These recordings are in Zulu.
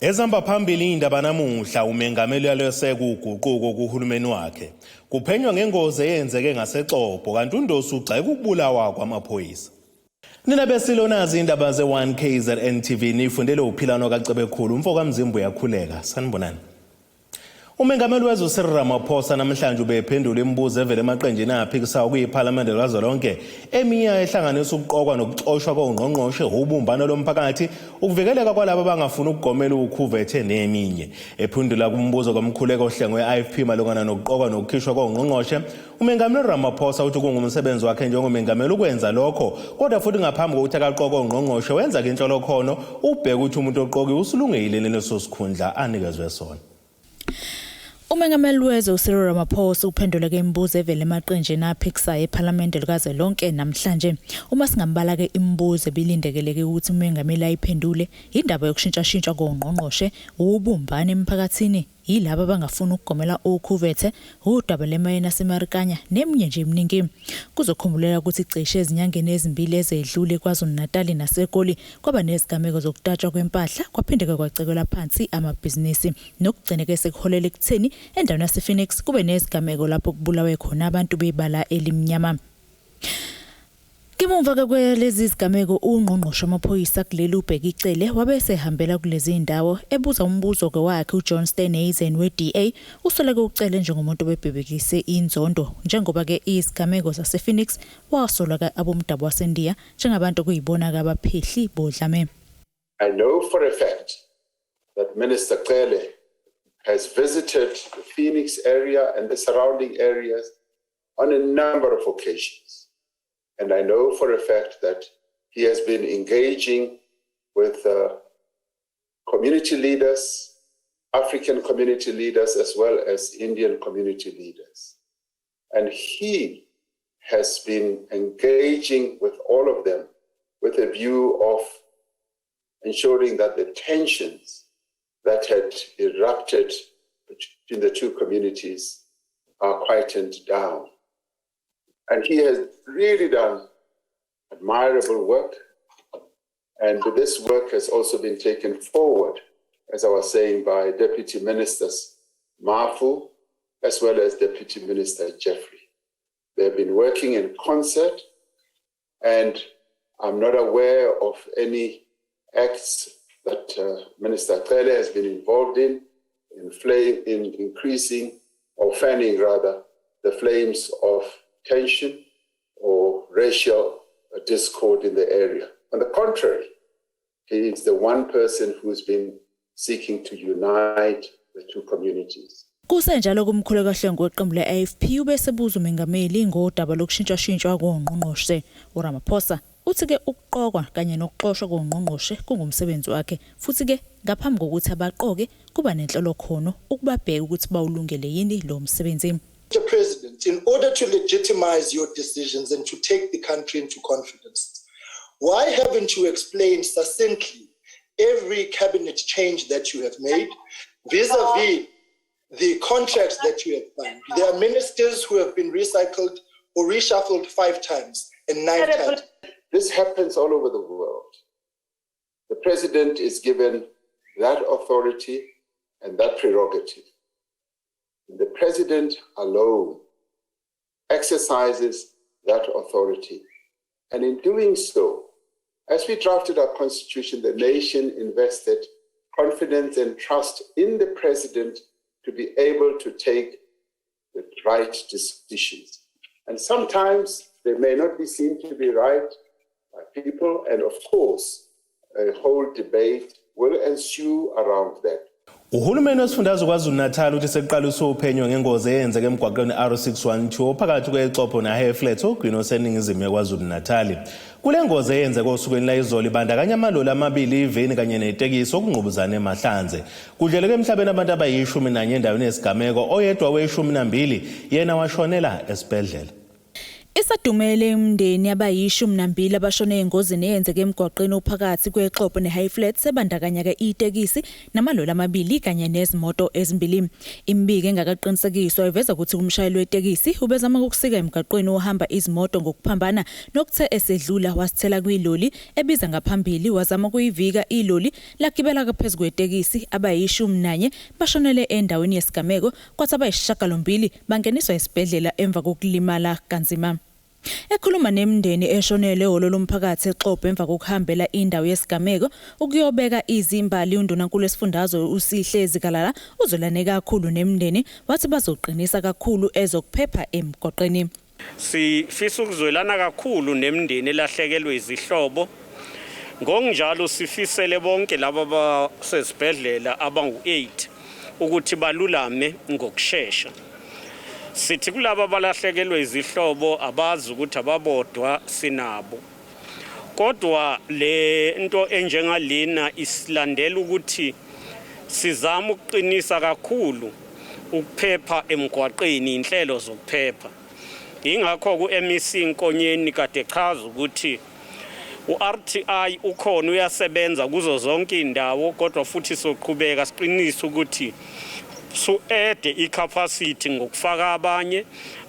Ezihamba phambili indaba namuhla umengameli WESEKA UGUQUKO kuhulumeni wakhe. Kuphenywa ngengozi eyenzeke NGASEXOBHO kanti uNdosi ugxeka ukubulawa kwamaphoyisa. Nina besilonazi indaba ze-1KZNTV nifundele uphilano kaCebekhulu umfoka Mzimbu yakhuleka. Sanibonani. Umengameli wezwe uCyril Ramaphosa namhlanje ubephendula imibuzo evele emaqenjini aphikisayo kwiPhalamende likazwelonke eminya ehlanganisa ukuqokwa nokuxoshwa kongqongqoshe ubumbano lomphakathi ukuvikeleka kwalabo abangafuna ukugomela ukhuvethe neminye. Ephendula kumbuzo komkhuleko ohlengwe we-IFP malungana nokuqokwa nokukhishwa kongqongqoshe, umengameli Ramaphosa uthi kungumsebenzi wakhe njengomengameli ukwenza lokho, kodwa futhi ngaphambi kokuthi akaqokwe ongqongqoshe wenza ke inhlolokhono ubheka ukuthi umuntu oqokiwe usulungile leso sikhundla anikezwe sona. Umengameli wezwe uCyril Ramaphosa uphendula ke imibuzo evele emaqenjini aphikisayo ePhalamende likazwelonke namhlanje. Uma singambala ke imibuzo ebilindekeleke ukuthi umengameli ayiphendule indaba yokushintshashintsha kongqongqoshe, ubumbane emphakathini, yilabo abangafuna ukugomela ukhuvethe, udaba lemayini aseMarikanya neminye nje eminingi. Kuzokhumbulela ukuthi cishe ezinyangeni ezimbili ezedlule KwaZulu-Natal naseGoli kwaba nezigameko zokutatshwa kwempahla, kwaphindeka kwacekelwa phansi amabhizinisi nokugcineke sekuholela ekutheni endaweni yasePhoenix kube nezigameko lapho kubulawe khona abantu bebala elimnyama. Ngemuva kwalezi zigameko ungqongqoshe wamaphoyisa kuleli ubheka icele wabese ehambela kulezi indawo ebuza umbuzo ke wakhe uJohn Steenhuisen we-DA usoleke ucele njengomuntu obebhekise inzondo njengoba ke izigameko zasePhoenix wasola ke abomdabu waseNdiya njengabantu okuyibona ke abaphehli bodlame. I know for a fact that Minister Cele has visited the Phoenix area and the surrounding areas on a number of occasions. And I know for a fact that he has been engaging with community leaders, African community leaders, as well as Indian community leaders. And he has been engaging with all of them with a view of ensuring that the tensions that had erupted between the two communities are quietened down. And he has really done admirable work. And this work has also been taken forward, as I was saying, by Deputy Ministers Mafu, as well as Deputy Minister Jeffrey. They've been working in concert, and I'm not aware of any acts that Minister Cele has been involved in increasing or fanning rather the flames of tension or racial discord in the area. On the contrary, he is the one person who's been seeking to unite the two communities. Kusenjalo kumkhuleko ohlengwe weqembu le-AFP ubesebuza umengameli ngodaba lokushintshashintshwa kongqongqoshe. uRamaphosa uthi ke ukuqokwa kanye nokuxoshwa kongqongqoshe kungumsebenzi wakhe, futhi ke ngaphambi kokuthi abaqoke kuba nenhlolokhono ukubabheka ukuthi bawulungele yini lo msebenzi. Mr. President, in order to legitimize your decisions and to take the country into confidence, why haven't you explained succinctly every cabinet change that you have made vis-a-vis the contracts that you have signed? There are ministers who have been recycled or reshuffled 5 times and 9 times. This happens all over the world. The president is given that authority and that prerogative. The president alone exercises that authority. And in doing so, as we drafted our constitution, the nation invested confidence and trust in the president to be able to take the right decisions. And sometimes they may not be seen to be right by people, and of course, a whole debate will ensue around that. Uhulumeni wesifundazwe KwaZulu-Natal uthi sekuqalisa uphenyo ngengozi eyenzeke emgwaqweni R612 phakathi kweXOBHO naHayflat ogwini oseningizimu yeKwaZulu-Natal. Kule ngozi eyenzeke osukwini la izolo ibandakanya amaloli amabili, iveni kanye netekisi okungqubuzana eMahlanze. Kudleleke emhlabeni abantu abayi-11 endaweni yesigameko, oyedwa we-12 yena washonela esibhedlela. Isadumele imndeni abayishumi nambili abashone engozini eyenzeke emgwaqeni ophakathi kweXhopo neHighflat sebandakanya itekisi namaloli amabili kanye nezimoto ezimbili. Imbiko engakaqinisekiswa iveza ukuthi umshayeli wetekisi ubezama ukusika emgwaqeni ohamba izimoto ngokuphambana nokuthe esedlula wasithela kwiloli ebiza ngaphambili wazama ukuyivika iloli lakibela ngaphezulu kwetekisi abayishumi nanye bashonele endaweni yesigameko kwathi abayishagalombili bangeniswa esibhedlela emva kokulimala kanzima. Ekhuluma nemndeni eshonele ehholo lomphakathi eXhopo emva kokuhambela indawo yesigameko ukuyobeka izimbali uNdunankulu esifundazwe uSihlezi Kalala uzolane kakhulu nemndeni wathi bazoqinisa kakhulu ezokuphepha emgwaqeni. Sifisa ukuzwelana kakhulu nemndeni elahlekelwe izihlobo. Ngokunjalo sifisele bonke laba basesibhedlela abangu-8 ukuthi balulame ngokusheshsha. Sithi kulabo balahlekelwe izihlobo abazi ukuthi ababodwa sinabo. Kodwa le nto enjengalena isilandela ukuthi sizama ukuqinisa kakhulu ukuphepha emgwaqeni inhlelo zokuphepha. Ingakho ku-MEC Nkonyeni kade chaza ukuthi u-RTI ukhona uyasebenza kuzo zonke indawo kodwa futhi soqhubeka siqinisa ukuthi so-ede i-capacity ngokufaka abanye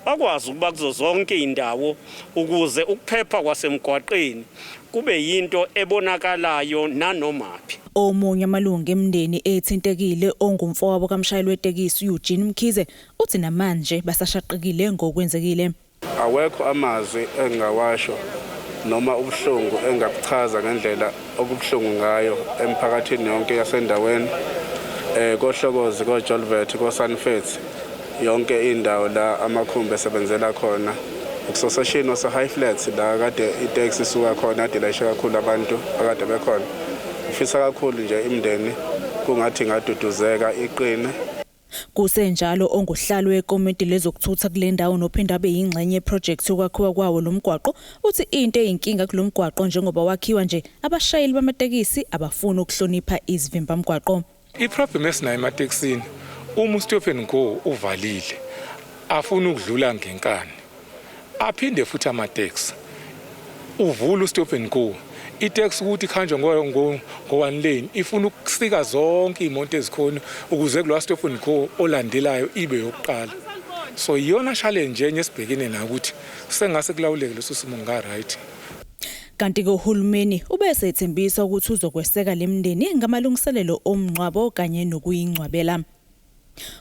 bakwazi ukuba kuzo zonke indawo ukuze ukuphepha kwasemgwaqeni kube yinto ebonakalayo nanomaphi. Omunye amalungu emndeni ethintekile ongumfowabo kamshayeli wetekisi Eugene Mkhize uthi namanje basashaqekile ngokwenzekile. Awekho amazwi engawasho noma ubuhlungu engakuchaza ngendlela okubuhlungu ngayo emphakathini yonke yasendaweni. Kohlokozi koJolvet koSanfet yonke indawo la amakhumbi esebenzela khona ukusoseshini waseHighflat la kade itaxi isuka khona adilayisha kakhulu abantu akade bekhona. Ufisa kakhulu nje imndeni kungathi ngaduduzeka iqine. Kusenjalo onguhlalo wekomiti lezokuthutha kule ndawo nophinda abe yingxenye yeproject yokwakhiwa kwawo lomgwaqo uthi into eyinkinga kulomgwaqo njengoba wakhiwa nje abashayeli bamatekisi abafuna ukuhlonipha izivimba mgwaqo. I-problem esinayo ematekisini uma u-stop and go uvalile afuna ukudlula ngenkani aphinde futhi amateksi uvula u-stop and go itaxi ukuthi khanjwe ngo-one lane ifuna ukusika zonke imoto ezikhona ukuze kulo stop and go olandelayo ibe yokuqala. So iyona challenge enye esibhekene nayo ukuthi sengase kulawuleke leso simo nga-right. Kanti KUHULUMENI ubese ethembisa ukuthi uzokweseka lemndeni ngamalungiselelo omngcwabo kanye nokuyingcwabela.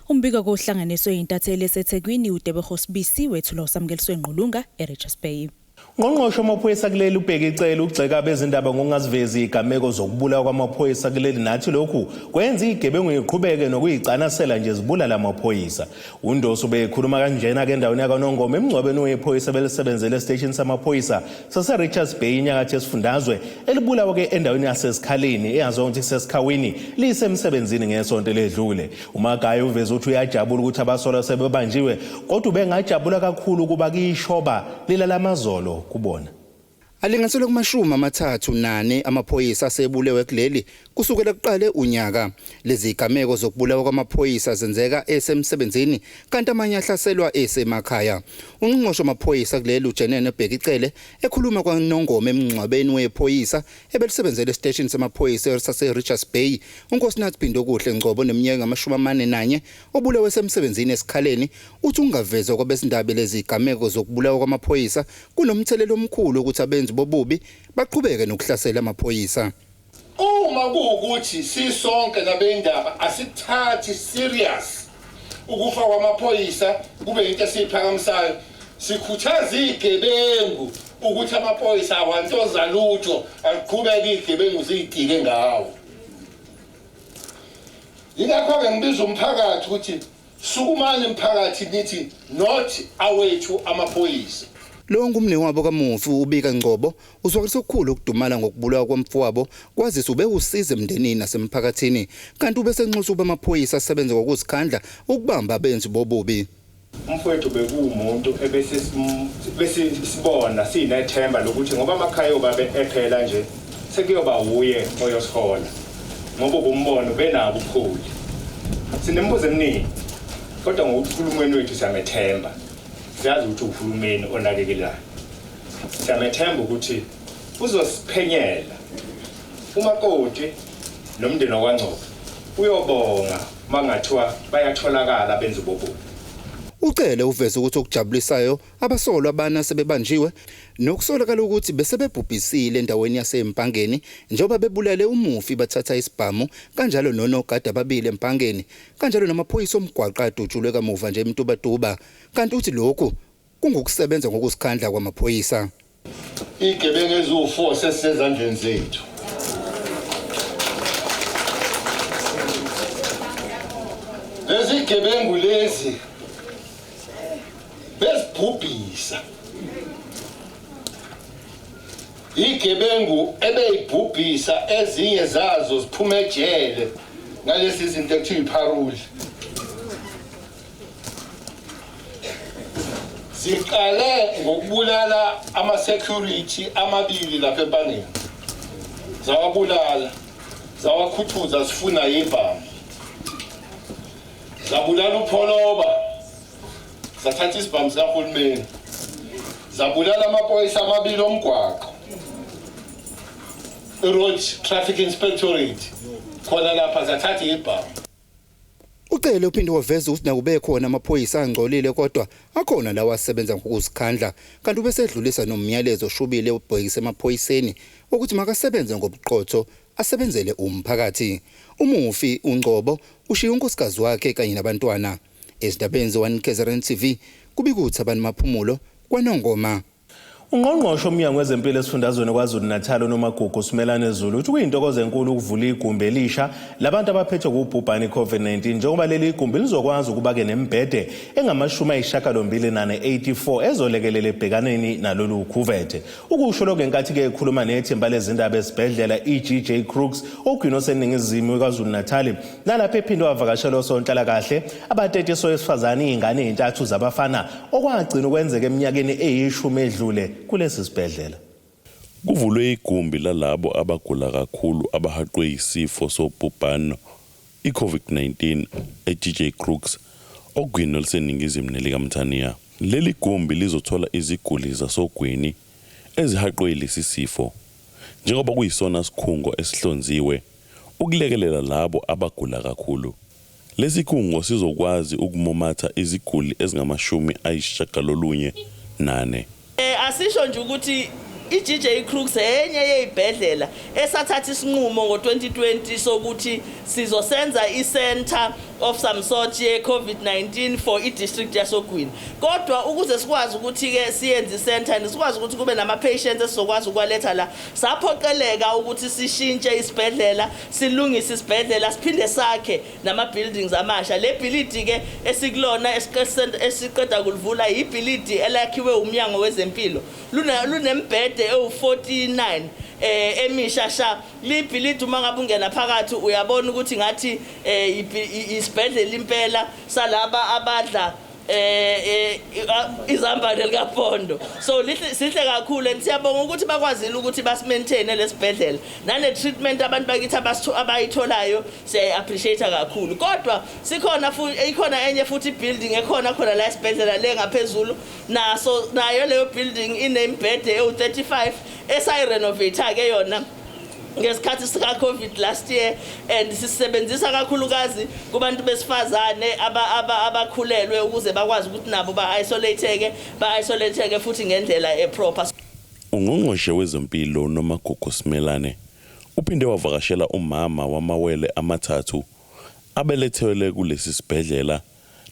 Umbiko kohlanganiswe intatheli eseThekwini uDebego Sibisi wethula usamukeliso enqulunga eRichards Bay. Ngqongqoshe wamaphoyisa kuleli ubheka icela ukugxeka abezindaba ngokungazivezi igameko zokubulawa kwamaphoyisa kuleli nathi lokhu kwenza igebengu iqhubeke nokuyicanasela nje zibulala amaphoyisa. UNdosi ubekhuluma kanjena ke endaweni yaKwaNongoma emngcwabeni wephoyisa belisebenzele estation samaphoyisa saseRichards Bay inyakatho esifundazwe elibulawa ke endaweni yaseSikhaleni eyaziwa ukuthi seSikhawini lisemsebenzini ngesonto ledlule. uMagayo uveza ukuthi uyajabula ukuthi abasolwa sebebanjiwe kodwa ubengajabula kakhulu kuba kuyishoba lilala amazolo kubona. Alinganiselwe kuma-34 amaphoyisa asebulewe kuleli kusukela kuqale unyaka. Lezi igameko zokubulawa kwamaphoyisa zenzeka esemsebenzini kanti amanye ahlaselwa esemakhaya. Ungqongqoshe wamaphoyisa kuleli uJenene Bhekicele ekhuluma kwaNongoma emngcwabeni wephoyisa ebelisebenzele estation samaphoyisa saseRichards Bay uNkosinathi Bhindokuhle Ngcobo neminyaka ngama-41 obulewe esemsebenzini eSikhaleni uthi ungavezwa kwabezindaba lezi igameko zokubulawa kwamaphoyisa kunomthelelo omkhulu ukuthi abenzi bobubi baqhubeke nokuhlasela amaphoyisa. Uma kuukuthi sisonke nabendaba asithathi serious ukufa kwamaphoyisa kube into esiphakamisayo sikhuthaza igebengu ukuthi amaphoyisa awantoza lutho aqhubeke igebengu zidike ngawo. Ingakho ke ngibiza umphakathi ukuthi sukumane umphakathi nithi not awethu amaphoyisa. Lo ngumne wabo kamufi ubika Ngcobo uzwakalisa okukhulu ukudumala ngokubulawa kwamfowabo kwazisa ube usize emndenini nasemphakathini kanti ubesenxusa uba amaphoyisa asebenza ngokuzikhandla ukubamba abenzi bobubi. Umfowethu bekuwumuntu bese sibona sinethemba lokuthi ngoba amakhaya obabe ephela nje sekuyoba uye oyosihola ngoba kumbono benabo ubukhulu. Sinembuzo eminingi kodwa ngokukhulumeni wethu samethemba siyazi ukuthi uhulumeni onakekelayo siyamethemba ukuthi uzosiphenyela umakoti nomndeni wakwaNgcobo uyobonga mangathiwa bayatholakala benza ubobubi. Ucele uveze ukuthi okujabulisayo abasolwa abana sebebanjiwe nokusolakala ukuthi besebebhubhisile endaweni yaseMpangeni njengoba bebulale umufi bathatha isibhamu kanjalo nonogada ababili eMpangeni kanjalo namaphoyisa omgwaqo adutshulwe kamuva nje eMtubatuba kanti uthi lokhu kungukusebenza ngokusikhandla kwamaphoyisa. Igebengu eziwu4 sesizandleni zethu. Lezi gebengu lezi besibhubhisa igebengu ebeyibhubhisa ezinye zazo ziphuma ejele ngalesi izinto ekuthiwa iparole. Siqale ngokubulala ama-security amabili lapha eMpangeni. Zawabulala, zawakhuthuza sifuna yibhamu. Zabulala uPholoba, zathatha isibhamu sikahulumeni. Zabulala amaphoyisa amabili omgwaqo. Road Traffic Inspectorate khona lapha zathatha ibhamu. Ucele uphinde waveza ukuthi nakube khona amaphoyisa angcolile kodwa akhona lawa asebenza ngokusikhandla kanti ubesedlulisa nomyalezo oshubile obhekise emaphoyiseni ukuthi makasebenze ngobuqotho asebenzele umphakathi. Umufi uNgcobo ushiya unkosikazi wakhe kanye nabantwana. Ezindabeni ze-1KZNTV kubikuthi abantu maphumulo kwaNongoma. Ungqongqoshe omnyango wezempilo esifundazweni KwaZulu-Natal noMagugu Simelane Zulu uthi kuyintokozo enkulu ukuvula igumbi elisha labantu abaphethwe ngubhubhane iCovid-19 njengoba leli igumbi lizokwazi ukuba ke nembhede engama-84 ezolekelela ebhekaneni nalolu ukhuvethe. Ukusho lokho ngenkathi ke ekhuluma nethemba lezindaba esibhedlela UGUQUKO ogwini oseningizimu KwaZulu-Natal nalapho ephinde wavakashela osonhlala kahle abatetesi wesifazane izingane ezintathu zabafana okwagcina ukwenzeka eminyakeni eyishumi edlule kulesi sibhedlela. Kuvulwe igumbi lalabo abagula kakhulu abahaqwe isifo sobhubhane iCovid-19 eUGXEKA ogwini oluseningizimu nelikaMthaniya. Leli gumbi lizothola iziguli zasogwini ezihaqwe lesi sifo njengoba kuyisona sikhungo esihlonziwe ukulekelela labo abagula kakhulu. Lesi sikhungo sizokwazi ukumomatha iziguli ezingama-98. Asisho nje ukuthi iUGXEKA enye yezibhedlela esathatha isinqumo ngo-2020 sokuthi sizosenza i-center of some sort ye-COVID-19 for i-district yasogwini. Kodwa ukuze sikwazi ukuthi-ke siyenze i-center sikwazi ukuthi kube nama-patients esizokwazi ukwaletha la, saphoqeleka ukuthi sishintshe isibhedlela, silungise isibhedlela, siphinde sakhe nama-buildings amasha. Le bhilidi-ke esikulona esiqeda kulivula ibhilidi elakhiwe umnyango wezempilo. Lunembhede ewu-49 emishasha. Libhilidi uma ngabe ungena phakathi uyabona ukuthi ngathi isibhedlela impela salaba abadla izambane likaPhondo. So sihle kakhulu and siyabonga ukuthi bakwazile ukuthi basimaintain lesibhedlela nane treatment abantu bakithi abayitholayo siya-appreciate kakhulu. Kodwa ikhona enye futhi building ekhona khona la esibhedlela lengaphezulu nayo leyo building inembhede ewu-35 esayirenovate ke yona ngesikhathi sika COVID last year and sisebenzisa kakhulukazi kubantu besifazane abakhulelwe ukuze bakwazi ukuthi nabo ba-isolateke futhi ngendlela eproper. Ungqongqoshe wezempilo noMagugu Simelane uphinde wavakashela umama wamawele amathathu abelethele kulesi sibhedlela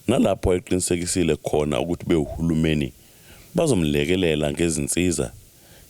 nalapho eqinisekisile khona ukuthi behulumeni bazomlekelela ngezinsiza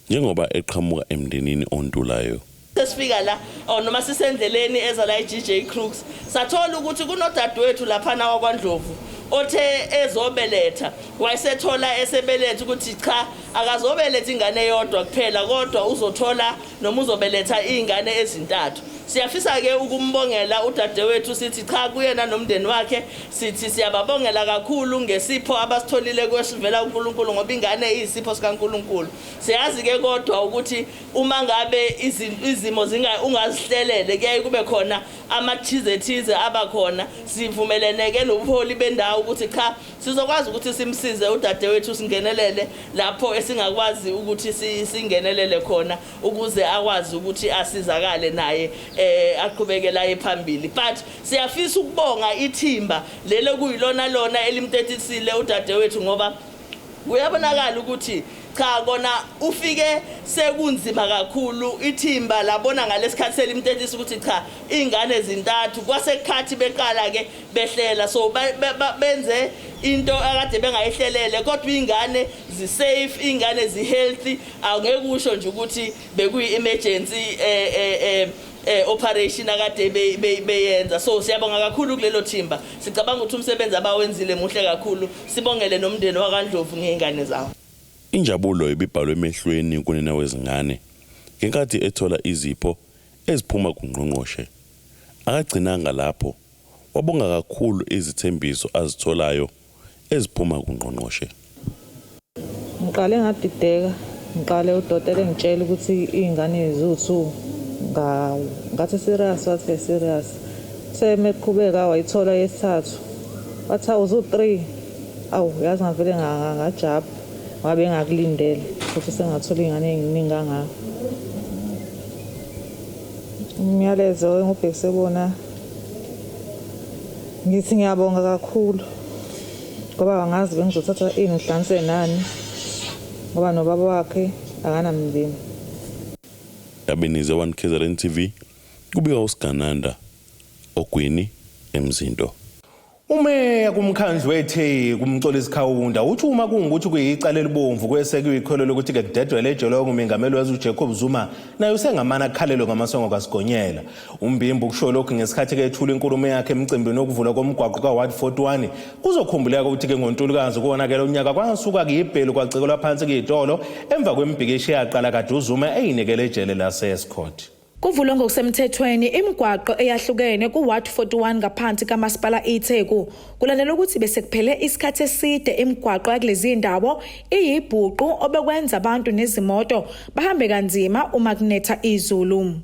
njengoba eqhamuka emndenini ontulayo. Sesifika la noma sisendleleni eza la iUGXEKA sathola ukuthi kunodadewethu laphana wakwaNdlovu othe ezobeletha wayesethola esebeletha ukuthi cha akazobeletha ingane eyodwa kuphela kodwa uzothola noma uzobeletha izingane ezintathu. siyafisa ke ukumbongela udadewethu sithi cha kuyena nomndeni wakhe sithi siyababongela kakhulu ngesipho abasitholile kwesivela uNkulunkulu ngoba ingane iyisipho sikaNkulunkulu. Siyazi ke kodwa ukuthi uma ngabe izimo ungazihlelele kuyaye kube khona amathize abakhona sivumelene ke nobuholi bendawo ukuthi cha sizokwazi ukuthi simsize udadewethu singenelele lapho esingakwazi ukuthi singenelele khona ukuze akwazi ukuthi asizakale naye aqhubekela ephambili. But siyafisa ukubonga ithimba lelo kuyilona elimtetisile udadewethu ngoba kuyabonakala ukuthi cha kona ufike sekunzima kakhulu ithimba labona ngalesikhathi selimtetisa ukuthi cha ingane ezintathu kwasekhathi beqala ke behlela so benze into akade bengayihlelele kodwa ingane zisafe ingane zihealthy awungeke usho nje ukuthi bekuyi emergency operation akade beyenza. So siyabonga kakhulu kulelo thimba sicabanga ukuthi umsebenzi abawenzile muhle kakhulu sibongele nomndeni wakaNdlovu ngezingane zawo. Injabulo ibibhalwe emehlweni kunina wezingane ngenkathi ethola izipho eziphuma kuNgqongqoshe. Akagcinanga lapho wabonga kakhulu izithembiso azitholayo eziphuma kuNgqongqoshe. Ngiqale ngadideka ngiqale udokotela engitshela ukuthi izingane ezithu ngathi serious wathi serious semeqhubeka wayithola yesithathu wathi uzu3 yazi ngavele ngajab wabe ngakulindele ukuthi sengathola ingane eziningi kangaka. Umyalezo ngubhekisebona ngithi ngiyabonga kakhulu ngoba angazi bengizothatha ingihlanise nani ngoba nobaba wakhe akanamndeni. Abenize 1KZNTV kubika uSgananda ogwini emzindo. Umeya kumkhandlu wethe kumxolisi Khawunda uthi uma kungukuthi kuyicala elibomvu kwesekiwe ikholo lokuthi ke kudedwele ejele ngumengameli wezwe uJacob Zuma naye usengamana akhalelo ngamasongo kaSigonyela. Umbimbi ukusho lokhu ngesikhathi ke ethula inkulumo yakhe emcimbini okuvula komgwaqo kaWard 41 kuzokhumbuleka ukuthi ke ngoNtulukazi kuwonakala unyaka kwasuka kuyibhelu kwacekelwa phansi kuyitolo emva kwembhikisho yaqala kade uZuma eyinikele ejele laseEscort. Kuvulwa ngokusemthethweni imigwaqo eyahlukene kuWard 41 ngaphansi kaMasipala iTheku kulandela ukuthi bese kuphele isikhathi eside imigwaqo yakulezi indawo iyibhuqu obekwenza abantu nezimoto bahambe kanzima uma kunetha izulu.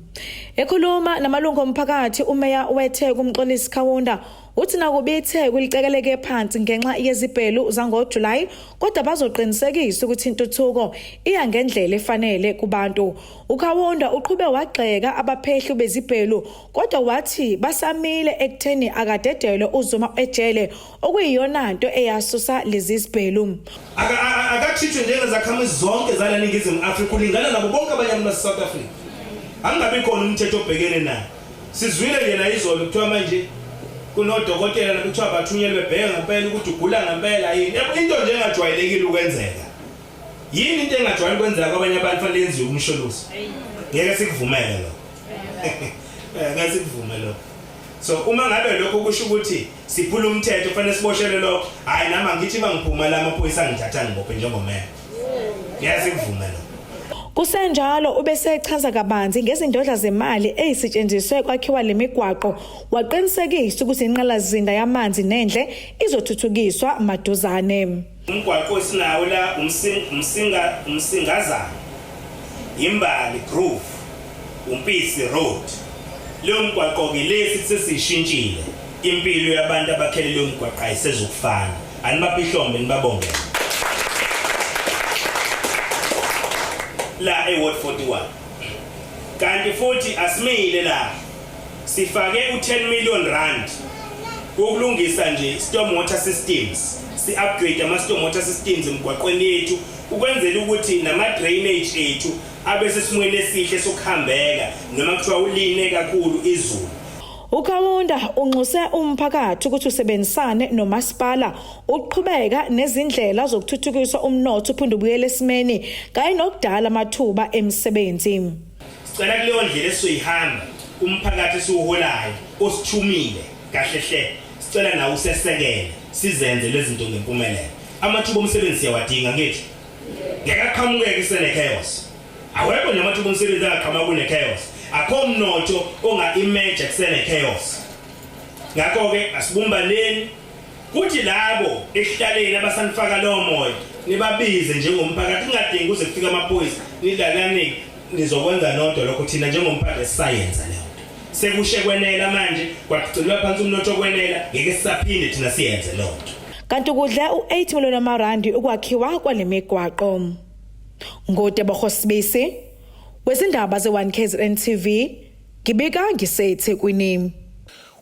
Ekhuluma namalungu omphakathi umeya weTheku umxolisi Khawunda uthi nakuba iTheku licekeleke phansi ngenxa yezibhelu zangoJuly kodwa bazoqinisekisa ukuthi intuthuko iya ngendlela efanele kubantu. UKhawunda uqhube wagxeka abaphehli bezibhelu kodwa wathi basamile ekutheni akadedelwe uZuma ejele okuyiyona into eyasusa lezi zibhelu. Akathithwe njengezakhamuzi zonke zala Ningizimu Afrika ulingana nabo bonke abanye abantu baseSouth Africa. Angabe khona umthetho obhekene naye. Sizwile yena izolo kuthiwa manje kunodokotela nakuthiwa bathunyelwe bheka ngempela ukuthi ugula ngempela yini. Into nje engajwayelekile ukwenzeka. Yini into engajwayelekile ukwenzeka kwabanye abantu fanele yenziwe umsholosi. Ngeke sikuvumele lo. Ngeke sikuvumele lo. So uma ngabe lokho kusho ukuthi siphula umthetho fanele siboshelwe lokho hayi nama ngithi bangiphuma la amaphoyisa angithatha ngibophe njengomeya. Ngeke sikuvumele. Kusenjalo ubese echaza kabanzi ngezindodla zemali ezisetshenziswe kwakhiwa lemigwaqo waqinisekisa ukuthi inqalazinda yamanzi nendle izothuthukiswa maduzane. Umgwaqo sinawo la umsingazana imbali groove umpisi road lo mgwaqo ke lesi sesishintshile impilo yabantu abakhele lo mgwaqo ayisezokufana animaphihlombe nibabongela la eWard 41 kanti futhi asimile la sifake u10 million rand ukulungisa nje storm water systems si upgrade ama storm water systems emgwaqweni yethu ukwenzela ukuthi nama drainage ethu abe sesimweni esihle sokuhambeka noma kuthiwa uline kakhulu izulu. UKhawunda unxuse umphakathi ukuthi usebenzisane nomasipala uqhubeka nezindlela zokuthuthukisa umnotho uphinde ubuyele esimeni kanye nokudala amathuba emisebenzi. Sicela kuleyo ndlela esizoyihamba umphakathi esiwuholayo osithumile kahle hle sicela nawe usesekele sizenze lezi zinto ngempumelelo. Amathuba omsebenzi siyawadinga ngithi ngeke aqhamukeke isene chaos. Awekho namathuba omsebenzi aqhamuka kune chaos. akho mnotho onga-emerge kusene chaos. Ngakho-ke asibumbaneni kuthi labo ehlaleni abasanifaka lowo moya nibabize njengomphakathi, kungadingi uze kufika amaphoyisa nidlalani nizokwenza nodwa lokho thina njengomphakathi esisayenza leyo. Sekushe kwenela manje kwagcilwa phansi umnotho kwenela ngeke sisaphinde thina siyenze leyo nto. Kanti kudla u8 million amarandi ukwakhiwa kwale migwaqo. Ngodebo Sibisi wezindaba ze1KZNTV ngibika ngiseThekwini.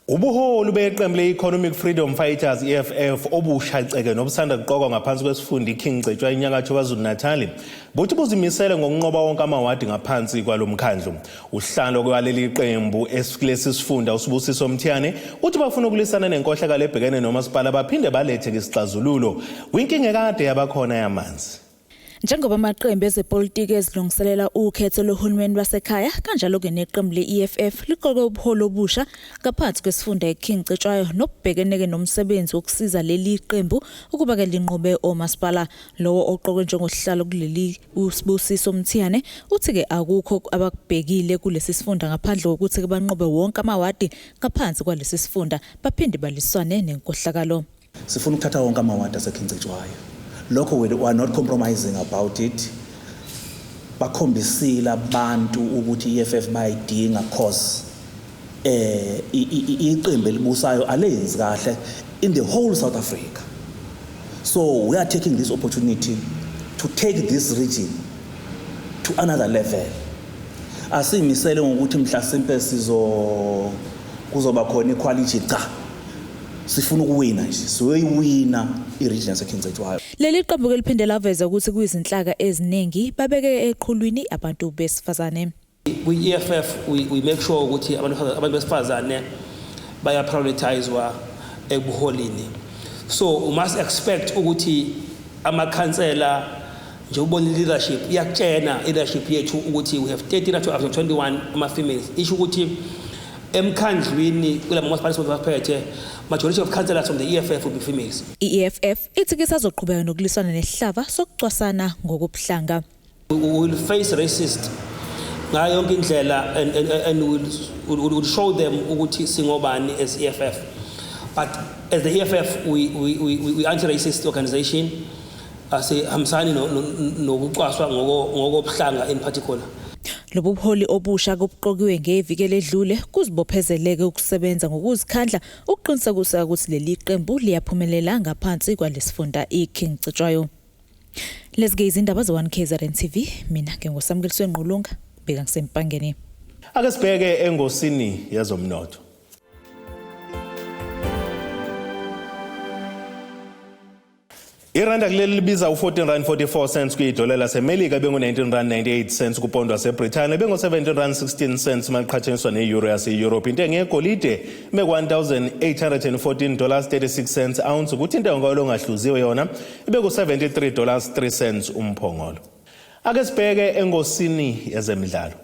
Ubuholi beqembu le-Economic Freedom Fighters EFF obushaceke nobusanda kuqokwa ngaphansi kwesifunda iKing Gcetshwa inyakatho KwaZulu-Natal buthi buzimisele ngokunqoba wonke amawadi ngaphansi kwalomkhandlu. Uhlalo kwaleli qembu esilesi sifunda uSibusiso Mthiyane uthi bafuna ukulisana nenkohlakalo ebhekene nomasipala baphinde balethe isixazululo kwinkinga ekade yabakhona yamanzi. Njengoba amaqembu ezepolitiki ezilungiselela ukhetho lohulumeni basekhaya kanjalo ke neqembu le-EFF liqoke ubuholi obusha ngaphansi kwesifunda iKing Gcetshwa nokubhekeneke nomsebenzi wokusiza leli qembu ukuba ke linqobe omasipala. Lowo oqokwe njengosihlalo kuleli uSibusiso Mthiyane uthi ke akukho abakubhekile kulesi sifunda ngaphandle kokuthi ke banqobe wonke amawadi ngaphansi kwalesi sifunda baphinde baliswane nenkohlakalo. Sifuna ukuthatha wonke amawadi aseKing Gcetshwa. Lokho we are not compromising about it. Bakhombisile abantu ukuthi EFF bayidinga cause iqembu elibusayo alenzi kahle in the whole South Africa. So we are taking this opportunity to take this region to another level. Asimisele ngokuthi mhlasimpe kuzoba khona equality cha. Sifuna ukuwina nje, siyoyiwina iregion yaseKing Gcetshwa. Leli qembu ke liphinde laveza ukuthi kuyizinhlaka eziningi babeke eqhulwini abantu besifazane. We EFF we make sure ukuthi abantu besifazane baya prioritizewa ebuholini. So we must expect ukuthi amakhansela nje ubona leadership iyakutshena leadership yethu ukuthi we have 30 to 21 ama females. Isho ukuthi emkhandlwini kula municipalities baphethe majority of councillors from the EFF will be females. EFF ithi ke sazoqhubeka nokulisana nehlava sokucwasana ngokubuhlanga. We will face racist ngayo yonke indlela and we will show them ukuthi singobani as EFF. But as the EFF we anti-racist organization asihambisani nokucwaswa ngokubuhlanga in particular. Lobu buholi obusha kobuqokiwe ngeviki ledlule kuzibophezeleke ukusebenza ngokuzikhandla ukuqinisekisa ukuthi leli qembu liyaphumelela ngaphansi kwalesifunda iKing Gcetshwa. Lezike izindaba ze1KZNTV mina ngengosamkeliswe Nqulunga beka ngisempangeni. Ake sibheke engosini yezomnotho. Iranda kuleli libiza u14.44 kuyidola laseMelika bengu19.98 kupondo waseBrithani bengu17.16 maqhathaniswa neeuro yase-Europe. Intengo yegolide $1,814.36 ounce ukuthi intengo olongahluziwe yona beku$73.03 umphongolo. Ake sibheke engosini yezemidlalo.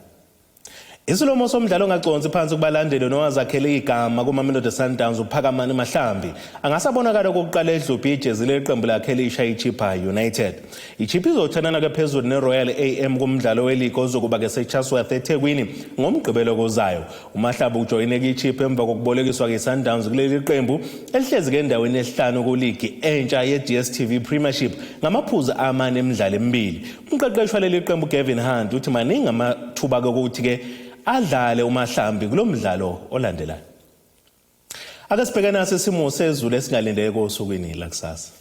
Isilomo somdlalo ongaconsi phansi kubalandeli nowazakhele igama kuMamelodi Sundowns uPhakamani Mahlambi angasabonakala kokuqala edlubhi ijezi leqembu lakhe elisha iChippa United. iChippa izothanana ke phezulu neRoyal AM kumdlalo weligi ozokuba ke seChatsworth eThekwini ngomgqibelo kozayo. uMahlambi ujoyineke iChippa emva kokubolekiswa keSundowns kuleli qembu elihlezi ke endaweni esihlanu kuligi entsha yeDStv Premiership ngamaphuzu amane emidlalo emibili. Umqeqeshi waleli qembu Gavin Hunt uthi maningi amathuba ukuthi ke adlale uMahlambi kulomdlalo olandelayo. Ake sibhekane nasesimo sezulu esingalindele kosukwini la kusasa.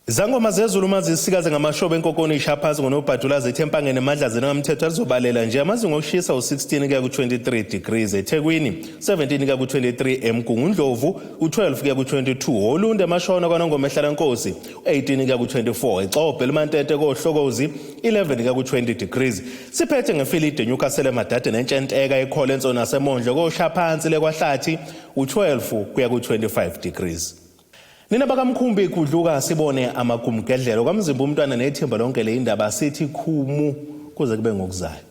Izangoma zezulu mazisikaze ngamashobe enkokoni ishaphazi ngonobhadula zethempangene emadlazini ngamthetho alizobalela nje amazinga okushisa u16 kuya ku23 degrees eThekwini, 17 kuya ku23 eMgungundlovu, u12 kuya ku22 Olunde emashona kwaNongoma ehlalankosi, 18 kuya ku24 eXhobhe elimantete kohlokozi, 11 kuya ku20 degrees. Siphethe ngefilide Newcastle emadade nentshenteka ekhole ensona nasemondlo koshaphansi lekwahlathi, u12 kuya ku25 degrees. Nina bakamkhumbi kudluka sibone amagumgedlelo kwamzimba umntwana nethimba lonke le indaba sithi khumu kuze kube ngokuzayo.